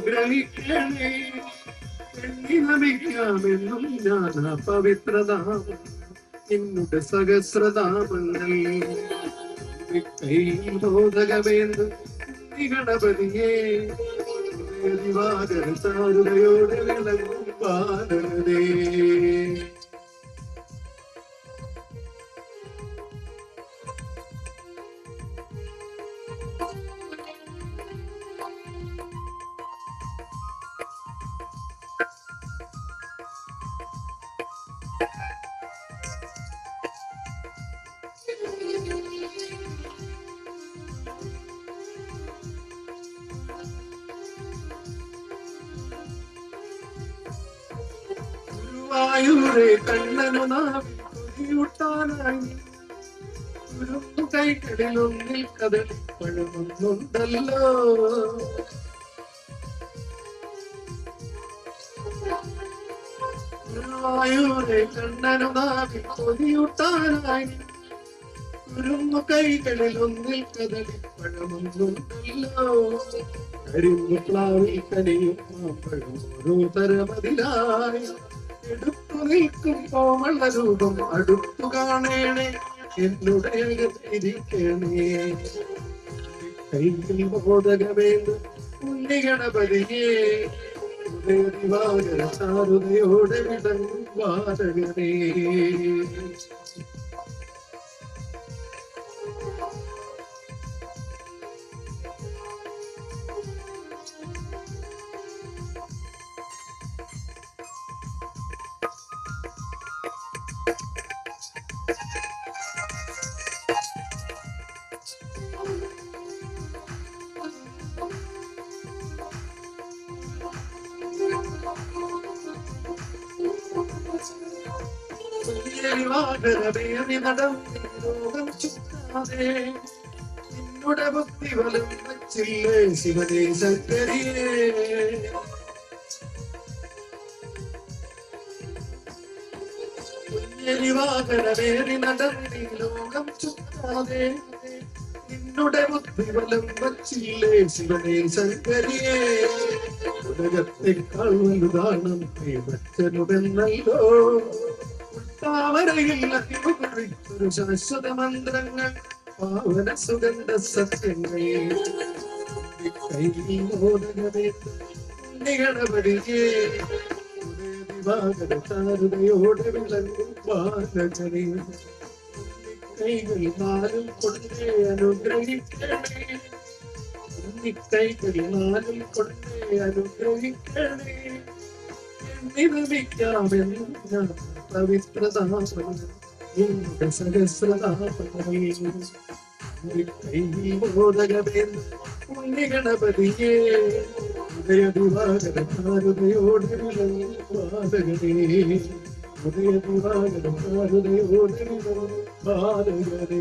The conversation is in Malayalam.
ഗ്രഹിക്കണേ നമിക്കാമെന്നും ഞാൻ പവിത്രനാമം നിന്നുടെ സഹസ്രനാമങ്ങൾ ബോധകമേന്ത് ഗണപതിയെ ദിവാകര സാരുതയോടെ വിളങ്ങും പാലതേ. ഗുരുവായൂരെ കണ്ണനു നാവിട്ടാനായി ഗുരു കൈകളിലൊന്നിൽ കദളിപ്പഴമൊന്നുണ്ടല്ലോ. ഗുരുവായൂരെ കണ്ണനു നാവിൽ കൊതിയൂട്ടാനായി ഗുരുന്നു കൈകളിലൊന്നിൽ കദളിപ്പഴമൊന്നുണ്ടല്ലോ. കരിമ്പ് പ്ലാവിൽ കനിയും മാമ്പഴം ഓരോ തരമതിലായി എടുത്തു നിൽക്കും കോമള രൂപം അടുത്തു കാണേണേ എന്നുടെ അകത്തിരിക്കണേ. കൈയിൽ ബോധകമേന്ത് ഉണ്ണിഗണപതിയെ ദിവാകര സാരുതയോടെ വിളങ്ങും ബാലകനേ. ലോകം ചുറ്റാതെ നിന്നുടെ ഭക്തി വലം വച്ചില്ലേ ശിവനേ ശങ്കരിയേ. കുഞ്ഞരിവാകരവേറി നടന്നി ലോകം ചുറ്റാതെ നിന്നുടെ ഭക്തി വലം വച്ചില്ലേ ശിവനേ ശങ്കരിയേ. ഉലകത്തെക്കാൾ വലുതാണ് ഭക്തനുമെന്നല്ലോ താമരയിൽ ഒരു ശാശ്വത മന്ത്രങ്ങൾ പാവന സുഗന്ധ സത്യങ്ങൾ ഗണപതിയെ ദിവാകര സാരുതയോടെ വിളങ്ങും ബാലകനെ. കൈകൾ നാലും കൊണ്ടേ അനുഗ്രഹിക്കണേ കൈകൾ നാലും കൊണ്ടേ അനുഗ്രഹിക്കണേ. നിരമിക്കാമെന്നും ഞാൻ പവിത്രനാമങ്ങൾ നിന്നുടെ സഹസ്രനാമങ്ങൾ ബോധകമേന്ത് ഉണ്ണിഗണപതിയെ ഉദയദിവാകര സാരുതയോടെ വിളങ്ങും ബാലകനേ. ഉദയദിവാകര സാരുതയോടെ വിളങ്ങും ബാലകനേ.